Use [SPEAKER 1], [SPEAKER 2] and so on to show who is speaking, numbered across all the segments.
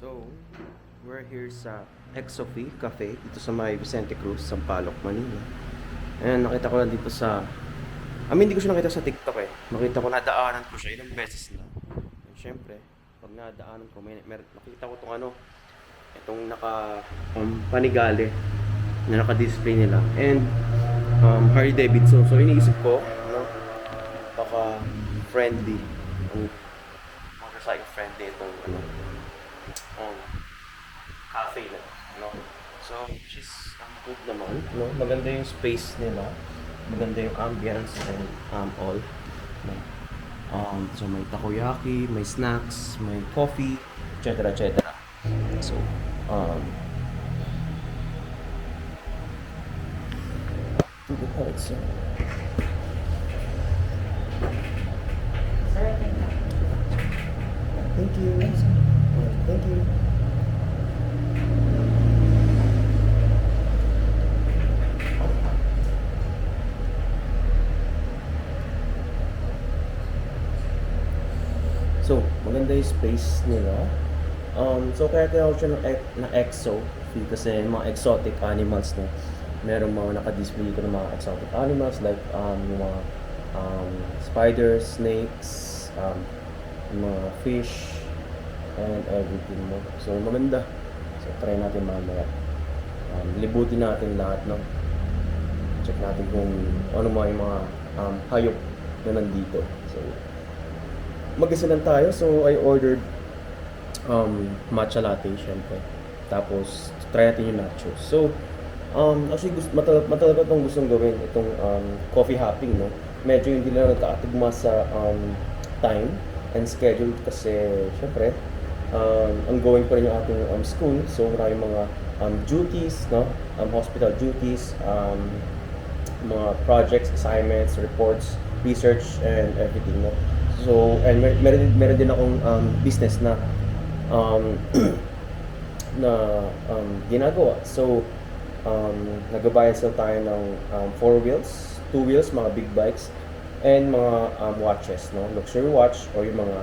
[SPEAKER 1] So, we're here sa Exofi Cafe dito sa may Vicente Cruz, Sampaloc, Manila. And nakita ko lang dito sa hindi ko siya nakita sa TikTok eh. Nakita ko, nadaanan ko siya ilang beses na. And syempre, pag nadaanan ko, nakita ko itong panigale na naka-display nila. And Harley Davidson. So iniisip ko, baka friendly, motorcycle friendly itong cafe na, So, which is good naman, Maganda yung space nila, maganda yung ambience and all, So may takoyaki, may snacks, may coffee, etc. etc. So, to the part, so. Thank you. Thank you. So, maganda yung space nila. So, kaya tinawag siya ng Exo kasi mga exotic animals na meron mga naka-display dito ng mga exotic animals like yung mga spiders, snakes, mga fish, and everything mo. So, maganda. So, try natin mamaya. Libutin natin lahat, check natin kung ano yung mga hayop na nandito. So, mag-isa lang tayo. So, I ordered matcha latte, syempre. Tapos, try natin yung nachos. So, actually, matagal ko itong gustong gawin. Itong coffee hopping, Medyo hindi lang nagkakatugma sa time and schedule kasi, syempre, ongoing pa rin yung ating school. So, maraming mga duties, hospital duties, mga projects, assignments, reports, research, and everything, So, and meron din akong business na ginagawa. So, nag-buy sell tayo ng 4 wheels, 2 wheels, mga big bikes, and mga watches, luxury watch, or yung mga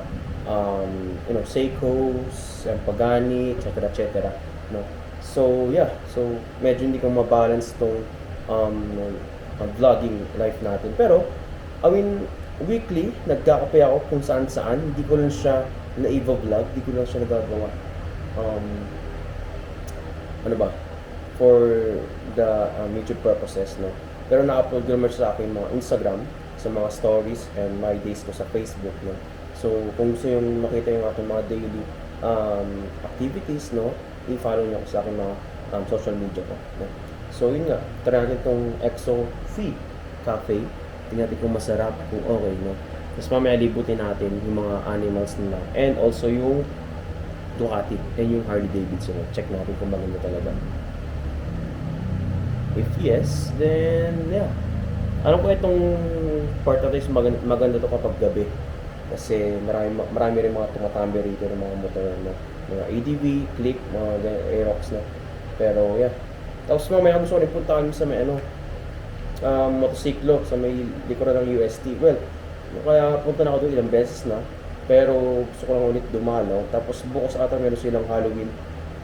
[SPEAKER 1] Seikos, Pagani, etc. etc. So, yeah. So, medyo hindi ko mabalance tong vlogging life natin. Pero, weekly, nagkakape ako kung saan-saan. Hindi ko lang siya na-vlog, hindi ko lang siya nagagawa. For the YouTube purposes, Pero na-upload ko naman siya sa aking mga Instagram, sa mga stories, and my days ko sa Facebook, So, kung gusto yung makita yung aking mga daily activities, i-follow niyo ako sa aking mga social media ko, So, yun nga, try natin itong Exofi Cafe. Tingnan natin kung masarap, kung okay, Tapos mamaya libutin natin yung mga animals nila. And also yung Ducati and yung Harley Davidson. Check natin kung maganda talaga. If yes, then yeah. Alam ko itong part na ito is maganda to kapag gabi. Kasi marami rin mga tumatambi rito ng mga motor, mga ADV, Click, mga Aerox na. Pero yeah. Tapos mamaya gusto ko rin punta kami sa may motosiklo sa may likuran ng UST. Well, kaya punta na ako doon ilang beses na. Pero gusto ko lang ulit dumalaw. Tapos bukas ata meron silang Halloween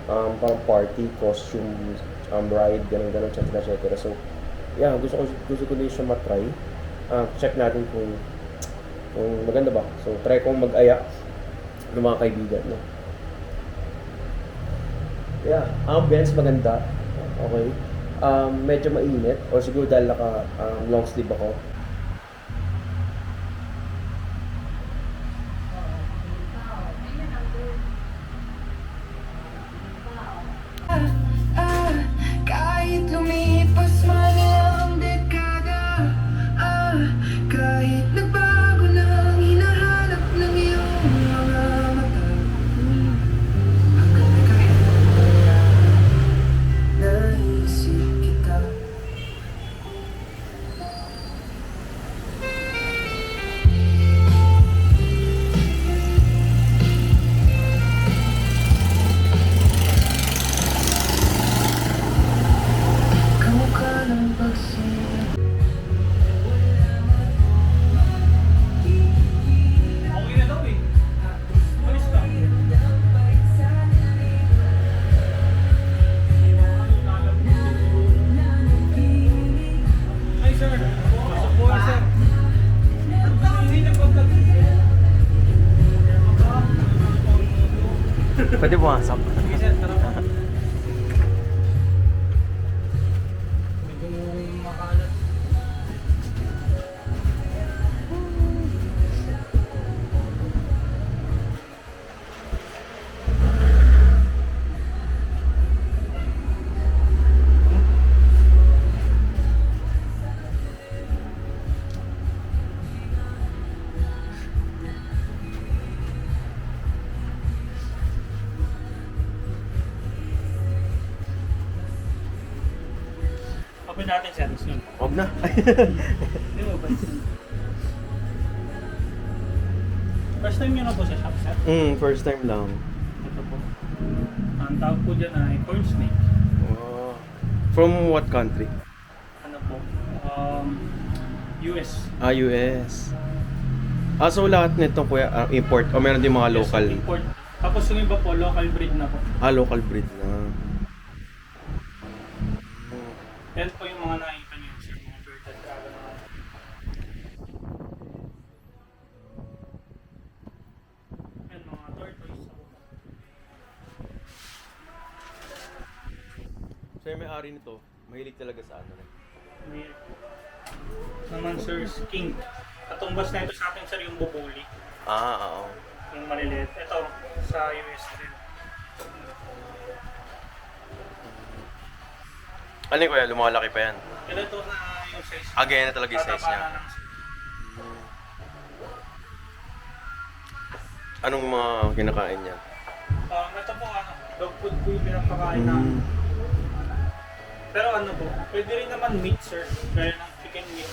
[SPEAKER 1] parang party, costume, ride, ganun, etc. So, yeah, gusto ko din siya matry. Check natin kung maganda ba. So, try kong mag-aya ng mga kaibigan, Yeah, ambience maganda. Okay. Medyo mainit o siguro dahil naka long sleeve ako.
[SPEAKER 2] Kahit lumipas man ang dekada, kahit nagbago ng hinahanap ng iyong mga mata, hanggang nakakaya naisip kita.
[SPEAKER 1] Pwede pumasok.
[SPEAKER 3] Sige sir, tara po. Medyo makalat. Open natin sir.
[SPEAKER 1] Huwag na.
[SPEAKER 3] Hindi mo ba? First time nyo na po sa shop sir?
[SPEAKER 1] First time lang.
[SPEAKER 3] Ito po. Ang tawag po dyan ay corn snake.
[SPEAKER 1] Oh. From what country?
[SPEAKER 3] Ano po? US.
[SPEAKER 1] US. So lahat nito kuya, import o meron din mga local?
[SPEAKER 3] Yes, import. Tapos yung iba po, local breed na po.
[SPEAKER 1] Local breed na.
[SPEAKER 3] Yan po yung mga nakikita nyo sir, mga bearded dragon na. Yan, mga tortoise.
[SPEAKER 1] So yung may-ari nito, mahilig talaga sa ano.
[SPEAKER 3] May naman sir, skink. Katumbas na ito sa atin sir yung bubuli.
[SPEAKER 1] Oo.
[SPEAKER 3] Yung maliliit. Ito, sa US din.
[SPEAKER 1] Ano yung kuya, lumalaki pa yan?
[SPEAKER 3] Ganito na yung size.
[SPEAKER 1] Ganyan na talaga yung size niya.
[SPEAKER 3] Tatapanan lang sir.
[SPEAKER 1] Anong mga kinakain niya?
[SPEAKER 3] Ito po ano, dog food po yung pinapakain namin. Pero ano po, pwede rin naman meat sir, gaya ng chicken meat.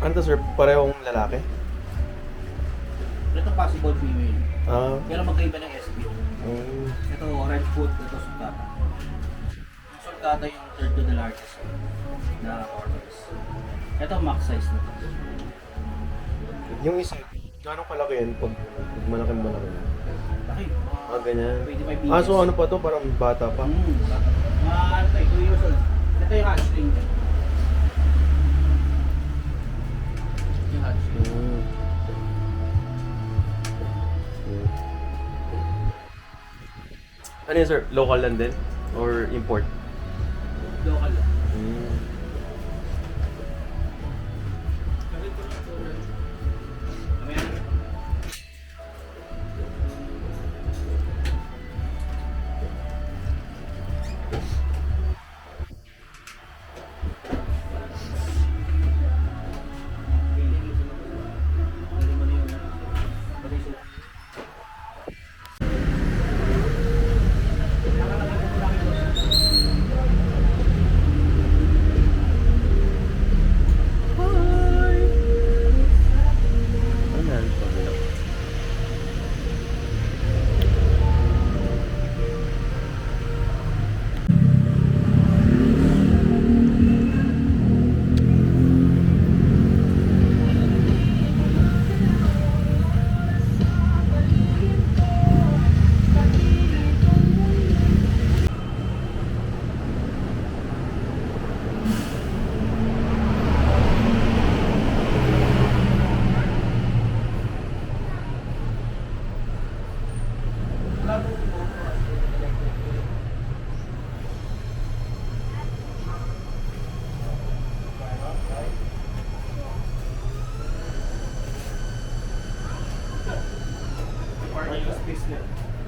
[SPEAKER 1] Ano to sir? Parehong lalaki?
[SPEAKER 4] Ito possible female.
[SPEAKER 1] Pero
[SPEAKER 4] Pero magkaiba ng SB.
[SPEAKER 1] mm,
[SPEAKER 4] Ito red foot, ito sultata. Yung sultata yung third to the largest na tortoise. Ito max size na to.
[SPEAKER 1] yung isa, gano'ng kalaki yan pag malaki?
[SPEAKER 4] Laki.
[SPEAKER 1] Ganyan.
[SPEAKER 4] 25 inches.
[SPEAKER 1] So ano pa to? Parang bata pa.
[SPEAKER 4] Bata. Mga ano tayo, 2 years old. Ito yung hatchling. Yung hatchling.
[SPEAKER 1] Mm. Ano yun sir? Local lang din? Or import?
[SPEAKER 4] Local lang.
[SPEAKER 1] Mm.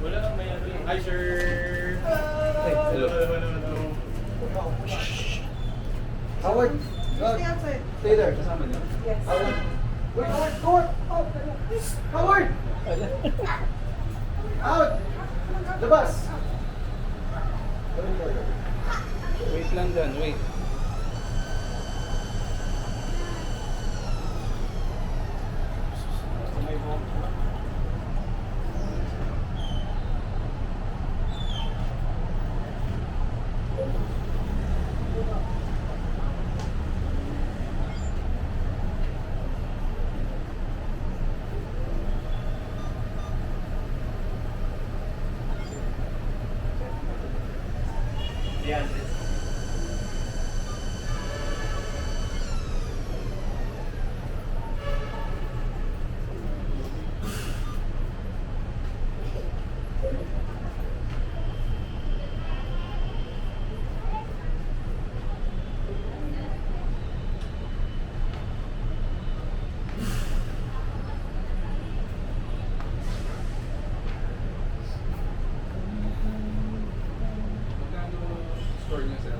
[SPEAKER 3] Wala lang may ano lang. Hi sir!
[SPEAKER 1] Hello.
[SPEAKER 4] Howard! Stay there, kasama niyo? Yes. Howard! Wait, Howard! Howard! Out! Labas!
[SPEAKER 3] Wait lang dyan, wait. Yan.
[SPEAKER 5] Store niya sir.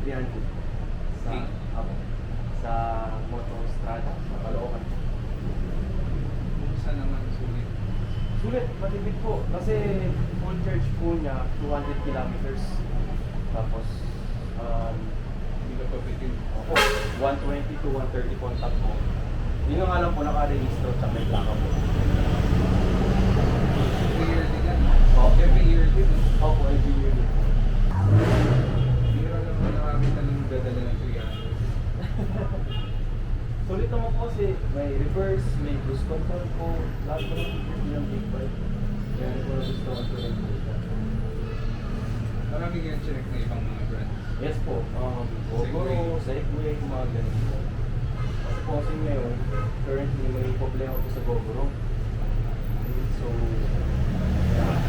[SPEAKER 1] 300. Sa,
[SPEAKER 5] Okay.
[SPEAKER 1] ako. Sa Motostrada, sa Caloocan.
[SPEAKER 5] Kumusta naman sulit?
[SPEAKER 1] Sulit, matipid po. Kasi full charge po niya, 200 kilometers. Tapos,
[SPEAKER 5] Hindi ka pabitin.
[SPEAKER 1] ako, 120 to 130 po ang takbo. Yun yung alam po, naka-registro at may plaka po.
[SPEAKER 5] Every year din yan.
[SPEAKER 1] Oh.
[SPEAKER 5] Every year din.
[SPEAKER 1] Opo, every year din po.
[SPEAKER 5] Bira lang mo nakakita ng dadala ng 300.
[SPEAKER 1] Sulit naman po kasi may reverse, may cruise control po. Lahat po ng big bike. Kaya po gusto ko rin po.
[SPEAKER 5] Marami yan check na ibang mga brands.
[SPEAKER 1] Yes po, Gogoro, Segway, mga ganun po. Kasi po kasi ngayon, currently may problema po sa Gogoro. So, yeah.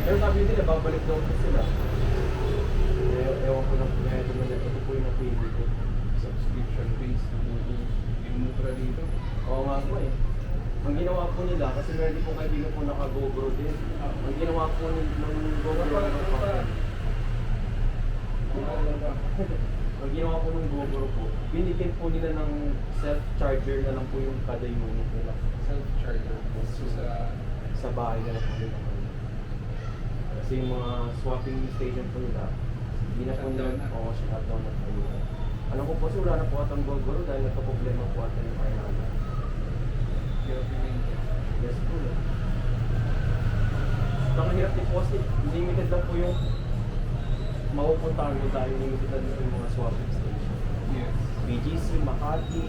[SPEAKER 1] Pero sabi nila, babalik daw po sila. Ewan ko na po kaya ito po yung napili ko.
[SPEAKER 5] Subscription based na buto. Yung Nutra dito.
[SPEAKER 1] Oo nga po eh. Ang ginawa po nila, kasi meron din po kaibigan po naka-GoPro din. Ang ginawa po ng GoPro, ang ginawa po ng GoPro po, binigyan po nila ng self-charger na lang po yung kada unit nila.
[SPEAKER 5] Self-charger. So
[SPEAKER 1] Sa bahay na lang po nila. Kasi yung mga swapping station po nila, hindi na po nila,
[SPEAKER 5] Shutdown na.
[SPEAKER 1] oo, shutdown na po nila. Alam ko po kasi wala na po atang GoPro dahil nagka-problema po ata yung kaya namin.
[SPEAKER 5] hirap i-maintain.
[SPEAKER 1] Yes po. Nakahirap din po kasi limited lang po yung mapupuntahan mo dahil limited lang yung mga swapping station.
[SPEAKER 5] Yes.
[SPEAKER 1] BGC, Makati,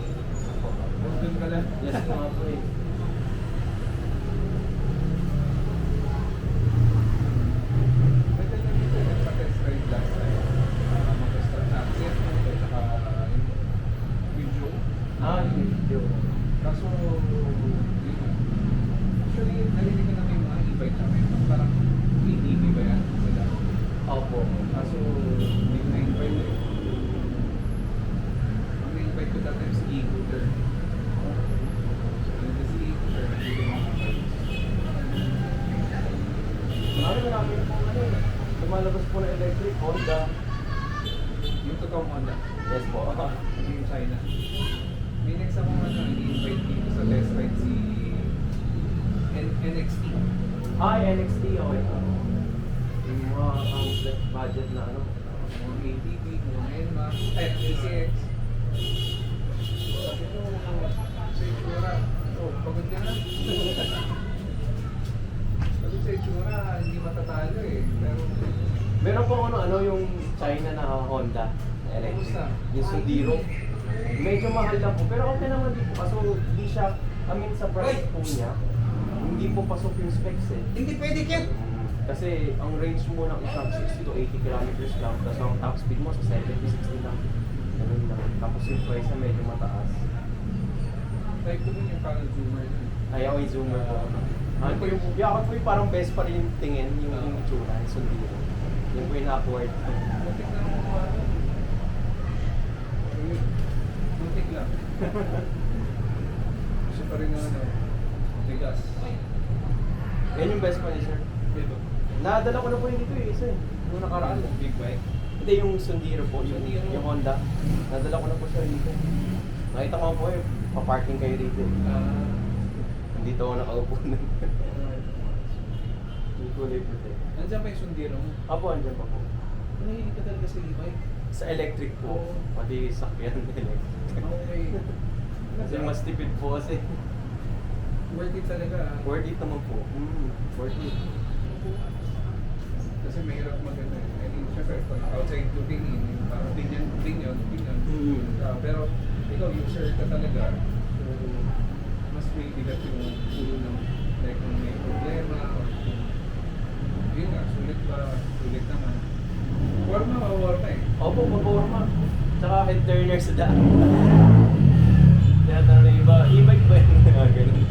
[SPEAKER 5] Doon ka lang.
[SPEAKER 1] yes mga po eh.
[SPEAKER 5] Pwede lang dito. Nagpa-test ride last time. Mag-start na access mo. At saka video.
[SPEAKER 1] Yung video.
[SPEAKER 5] Kaso, yun nga. Actually, narinig ko na may mga e-bike na may parang ATV ba yan? Sila.
[SPEAKER 1] Opo.
[SPEAKER 5] Kaso, hindi ko na-invite eh. Ang na-invite ko that time si e-scooter. So, yun si e-scooter, nandito yung mga bikes.
[SPEAKER 1] Marami po ano eh. Lumalabas po na electric, Honda.
[SPEAKER 5] Yung totoong Honda.
[SPEAKER 1] Yes po.
[SPEAKER 5] Hindi yung China. May next ako ano, i-invite dito sa test ride si NXT.
[SPEAKER 1] NXT, okay po. Yung mga budget na ano.
[SPEAKER 5] Mga ATV, mga NMA, PCX. Sabi ko, sa itsura, pagod ka na. Sabi sa itsura, hindi matatalo eh. Pero,
[SPEAKER 1] Meron po ano yung China na Honda electric.
[SPEAKER 5] Kumusta?
[SPEAKER 1] Yung Sundiro. Medyo mahal lang po, pero okay naman din po. Kaso hindi siya, sa price po niya, hindi po pasok yung specs eh.
[SPEAKER 5] hindi pwede yan!
[SPEAKER 1] Kasi ang range mo ng isang 60 to 80 kilometers lang, tapos ang top speed mo sa 70-60 lang. Ganun lang. Tapos yung price na medyo mataas.
[SPEAKER 5] Type ko din yung parang zoomer dun.
[SPEAKER 1] Ayaw yung zoomer po. Ano po yung parang best pa rin yung tingin, yung itsura, yung Sundiro. Yung po yung upward.
[SPEAKER 5] Muntik na mo ano. Muntik lang. Gusto pa rin na ano, bigas.
[SPEAKER 1] Yan yung best pa niya, sir.
[SPEAKER 5] Dito.
[SPEAKER 1] Nadala ko na po yung dito eh, isa eh. Nung nakaraan eh.
[SPEAKER 5] Big bike.
[SPEAKER 1] Hindi yung Sundiro po, yung Honda. Nadala ko na po siya dito. Nakita ko po eh, pa-parking kayo dito eh. Dito ako nakaupo nun. Yung kulay puti.
[SPEAKER 5] Nandiyan pa yung sundiro mo.
[SPEAKER 1] Apo, andyan pa po.
[SPEAKER 5] Nahilig ka talaga sa e-bike.
[SPEAKER 1] Sa electric po.
[SPEAKER 5] Oo.
[SPEAKER 1] Pati sakyan electric.
[SPEAKER 5] Okay.
[SPEAKER 1] Kasi mas tipid po kasi.
[SPEAKER 5] Worth it talaga.
[SPEAKER 1] Worth it naman po. Worth it.
[SPEAKER 5] Kasi mahirap maganda eh. I mean, syempre, pag outside looking in, parang opinion. Pero ikaw, user ka talaga. So, mas may bigat yung ulo ng like kung may problema or kung yun nga, sulit ba, sulit naman. Warma eh.
[SPEAKER 1] Opo, mag-warma. Tsaka head turner sa daan. Kaya tanong ng iba, e-bike ba yun? Ganun.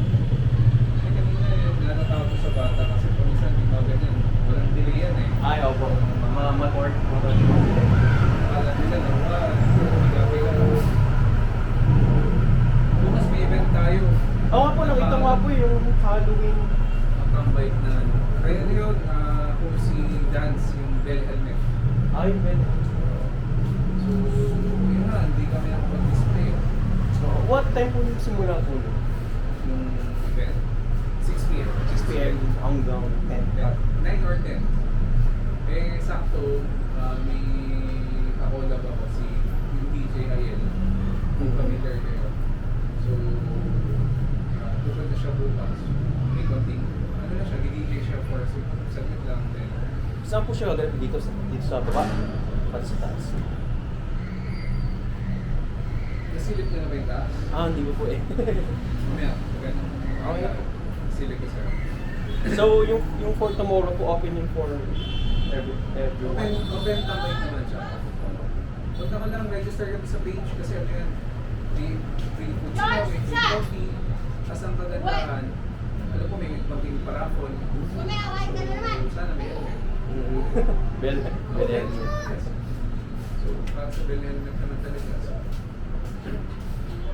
[SPEAKER 5] Eh, kanina natatakot ko sa bata kasi kung minsan di ba ganyan, walang delay yan eh.
[SPEAKER 1] Ay, opo. Motor.
[SPEAKER 5] Akala nila na, gagawin lang. Bukas may event tayo.
[SPEAKER 1] Oo nga po, nakita ko nga po yung Halloween.
[SPEAKER 5] Matambay na ano. Kaya yun, kung si Dance, yung bell helmet.
[SPEAKER 1] Ay, men.
[SPEAKER 5] So, yun na, hindi kami nakapag-display.
[SPEAKER 1] So, what time po yung simula po?
[SPEAKER 5] Yung event, 6 p.m.
[SPEAKER 1] 6 p.m. hanggang 10.
[SPEAKER 5] Yeah, 9 or 10. Eh, sakto, may kakolab ako si yung DJ Ayel. Kung familiar kayo. So, pupunta siya bukas. May konting, ano na siya, DJ siya for saglit lang. Then,
[SPEAKER 1] Saan po siya gaganap dito sa baba? Pati sa taas.
[SPEAKER 5] nasilip niya na ba yung taas?
[SPEAKER 1] Hindi ko po eh.
[SPEAKER 5] Mamaya, ganun.
[SPEAKER 1] Okay.
[SPEAKER 5] Silip ko sir.
[SPEAKER 1] So, yung for tomorrow po, open yung for everyone.
[SPEAKER 5] Open tambay naman siya. Punta ka lang, register kami sa page kasi ano yan, free food sila, may free coffee. Tapos ang kagandahan, alam ko may konting paraffol. Sana may helmet.
[SPEAKER 1] Bell.
[SPEAKER 5] Yes. So, para sa bell helmet naman talaga. So,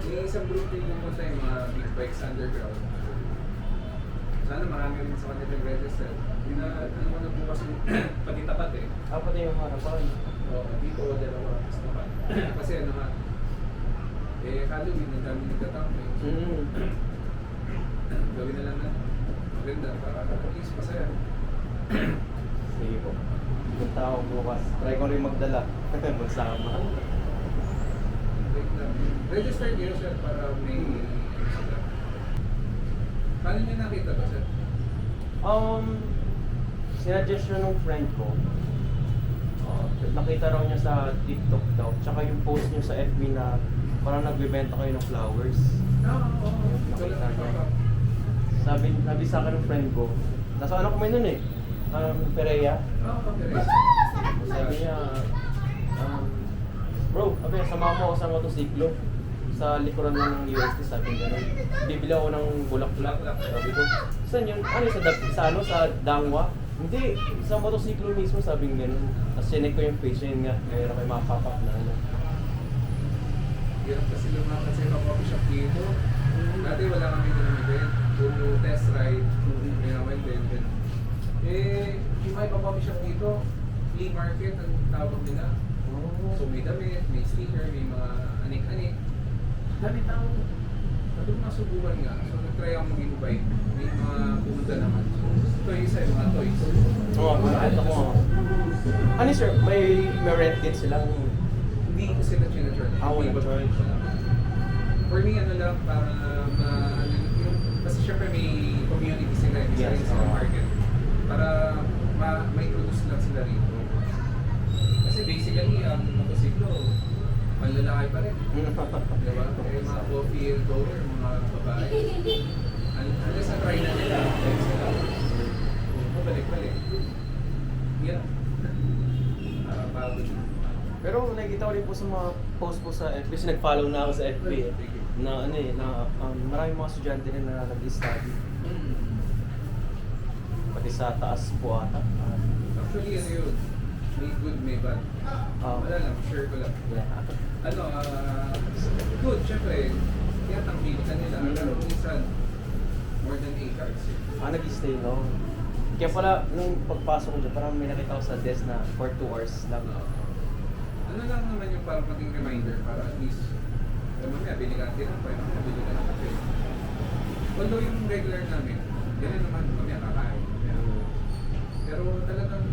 [SPEAKER 5] may isang group yung pumunta yung mga big bikes underground. Sana marami rin sa kanila yung register. Yung ano ko na bukas yung pagitapat eh.
[SPEAKER 1] Pati yung harapan.
[SPEAKER 5] Dito o dalawa mas naman. Kasi ano nga, Halloween, ang dami nagtatambay. Gawin na lang natin. Maganda para at least masaya.
[SPEAKER 1] Sige po. Punta ako bukas. Try ko rin magdala. Magsama.
[SPEAKER 5] Wait lang. Register kayo sir para may sila. Paano niyo nakita ba sir?
[SPEAKER 1] Sinuggestion ng friend ko. Nakita raw niya sa TikTok daw. Tsaka yung post niyo sa FB na parang nagbebenta kayo ng flowers.
[SPEAKER 5] Oo.
[SPEAKER 1] Nakita niya. Sabi sa akin ng friend ko, nasa ano kami nun eh, Perea. Sabi niya, bro, sama mo ako sa motosiklo sa likuran lang ng UST, sabi niya gano'n. Bibili ako ng bulak-bulak. Sabi ko, saan yun? Sa Dangwa? Hindi, sa motosiklo mismo, sabi niya gano'n. Tapos sinek ko yung page niya, yun nga, mayroon kayo mga pop-up na ano.
[SPEAKER 5] Hirap kasi lumakas sa ibang coffee shop dito. Dati wala kami doon ng event. Puro test ride. May naman din. Yung mga ibang coffee shop dito, flea market ang tawag nila. So may damit, may sticker, may mga anik-anik. Dami tao. Sabi ko masubukan nga. So nag-try ako mag-invite. May mga pumunta naman. So ito yung isa, yung mga toys.
[SPEAKER 1] Oo, nakita ko nga. Ano sir, may rent din silang
[SPEAKER 5] Hindi ko sila chinacharge.
[SPEAKER 1] wala
[SPEAKER 5] Iba
[SPEAKER 1] charge.
[SPEAKER 5] For me, ano lang, para kasi syempre may community sila, may sarili
[SPEAKER 1] Yes,
[SPEAKER 5] silang
[SPEAKER 1] oo.
[SPEAKER 5] market. Para may produce lang sila rito. Kasi basically, ang motosiklo, panlalaki pa rin. Diba? Eh, mga coffee and goer, mga babae. Unless na-try na nila, like sila. Balik-balik. Yeah. Pagod.
[SPEAKER 1] Pero nakikita ko rin po sa mga post po sa FB, kasi nag-follow na ako sa FB eh, na ano eh, na maraming mga estudyante rin na nag-study. Pati sa taas po ata.
[SPEAKER 5] Actually, ano yun? May good, may bad. Wala lang, share ko lang. Ano, good, syempre, tiyatangkili ka nila. Pero minsan, more than 8 hours yun.
[SPEAKER 1] Nag-stay no? Kaya pala, nung pagpasok ko dyan, parang may nakita ko sa desk na for 2 hours lang.
[SPEAKER 5] Ano lang naman yung parang pating reminder para at least mamaya bili ka natin ng pwede, bili ka ng kape. Although yung regular namin, ganun naman mamaya kakain. Pero talagang,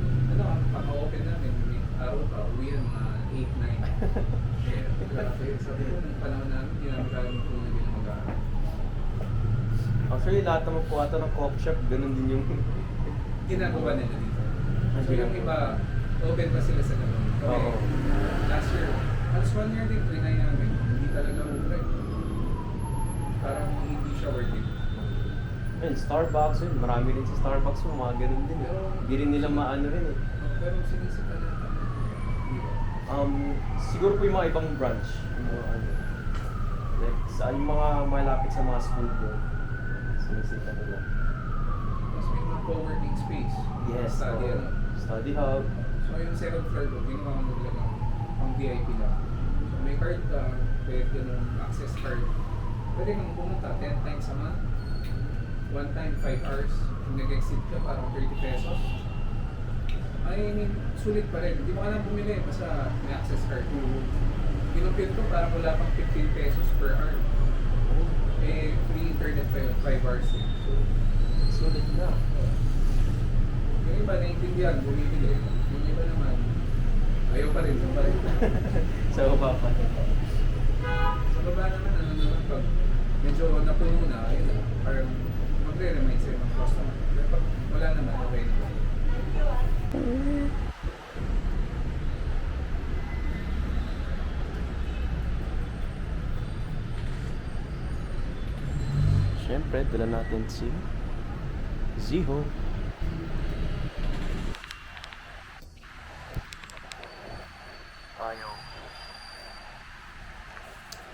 [SPEAKER 5] paka-open namin, may araw pa, uwi yan mga 8-9. Grabe, sabi ko, nung panahon namin, hindi namin kaya magpunan din mag-aaral.
[SPEAKER 1] Actually, lahat naman po ata ng coffee shop, ganun din yung...
[SPEAKER 5] Ginagawa nila dito. So yung iba, open pa sila sa ganun.
[SPEAKER 1] Oo.
[SPEAKER 5] Last year, halos 1 year din, trinay namin. Hindi talaga mura. Parang hindi siya worth it.
[SPEAKER 1] Ayun, Starbucks yun. Marami rin sa Starbucks yung mga ganun din. Hindi rin nila maano rin eh.
[SPEAKER 5] Pero sinisip na natin.
[SPEAKER 1] Siguro po yung mga ibang branch. Yung mga ano. Like, yung mga malapit sa mga school doon. Sinisita nila.
[SPEAKER 5] Tapos may mga co-working space.
[SPEAKER 1] Yes.
[SPEAKER 5] Study,
[SPEAKER 1] oo.
[SPEAKER 5] ano.
[SPEAKER 1] Study hub.
[SPEAKER 5] So yung second floor ko, ginawa mo nila ng pang VIP lang. So may card ka, pwede ka ng access card. Pwede kang pumunta 10 times a month. One time, 5 hours. Kung nag-exit ka, parang 30 pesos. I mean, sulit pa rin. Hindi mo ka lang bumili, basta may access card. Kinumpute ko, parang wala pang 15 pesos per hour. Eh, free internet pa yun, 5 hours eh.
[SPEAKER 1] Sulit na.
[SPEAKER 5] Yung iba, naiintindihan, bumibili. Yung iba naman, ayaw pa rin, pa rin.
[SPEAKER 1] Sa baba pa.
[SPEAKER 5] Sa baba naman, ano naman, pag medyo napuno na, ayun na, parang magre-remind sa'yo ng customer. Pero pag wala naman, okay.
[SPEAKER 1] Siyempre, dala natin si Ziho. Ayaw.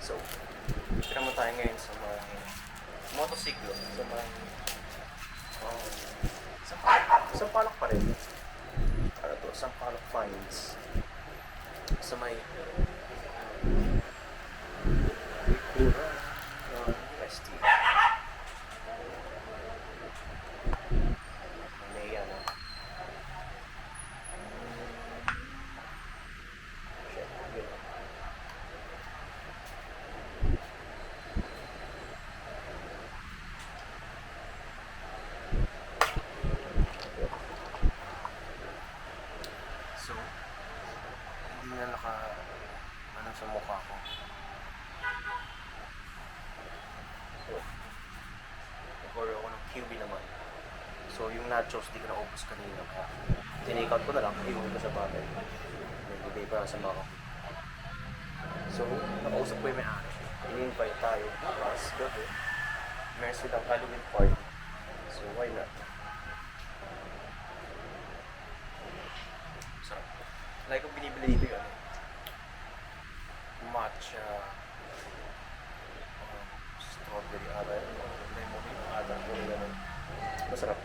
[SPEAKER 1] So, dito naman tayo ngayon sa mga motosiklo. Sa mga sa Palak pa rin. Ano to? Sa Palak Finds. Sa may Ikura. West. May ano. Shit, yun. So, hindi na ano sa mukha ko. So, nag-order ako ng QB naman. So, yung nachos di ko naubos kanina. Kaya, tinake out ko na lang. Iwan ko sa bagay. Nagbibigay pa lang sa mga kapatid. So, nakausap ko yung may-ari. In-invite tayo. Tapos, gabi. Meron silang Halloween party. So, why not? Sarap. Like kung binibili dito yun. Matcha. Strawberry ata. Lemon ata. Masarap.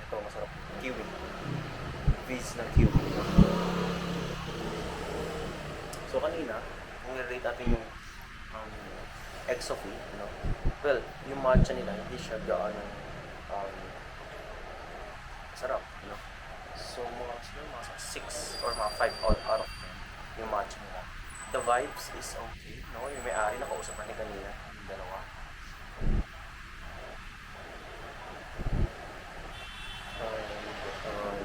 [SPEAKER 1] Ito, masarap. Kiwi. Fizz ng kiwi. So, kanina, kung nirate natin yung Exofi, no? Well, yung matcha nila, hindi siya gaano sarap, no? So, mga 6 or mga 5 out of 10 yung matcha nila. The vibes is okay, no? Yung may-ari, nakausap natin kanina, yung dalawa.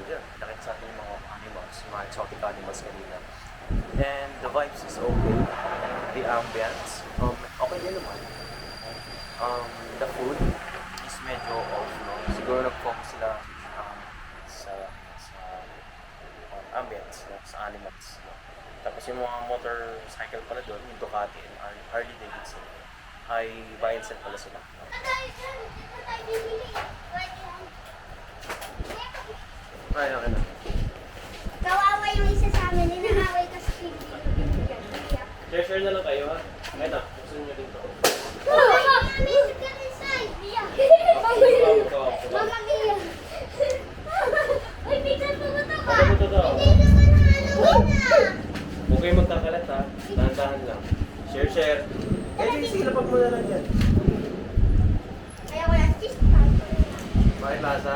[SPEAKER 1] Yeah, nakita sa atin yung mga animals, mga exotic animals kanina. And the vibes is okay. The ambience, okay din naman. The food is medyo off, no? Siguro nag-focus sila sa ambience, no? Sa animals, no? Tapos yung mga motorcycle pala doon, yung Ducati and Harley Davidson, ay buy and sell pala sila. No? Ay, okay na.
[SPEAKER 6] Kawawa yung isa sa amin, inaaway ka sa TV.
[SPEAKER 1] Share na lang kayo, ha? Ayun na, gusto nyo dito.
[SPEAKER 6] Mama, miss ka rin sa'yo. Mama, Mia. Uy, bitan mo ba ito ba?
[SPEAKER 1] Ano ito daw?
[SPEAKER 6] Hindi naman na.
[SPEAKER 1] Huwag kayong magkakalat, ha? Dahan-dahan lang. Share. Kaya sige, lapag mo na lang yan.
[SPEAKER 6] Kaya wala cheese.
[SPEAKER 1] Bakit lasa?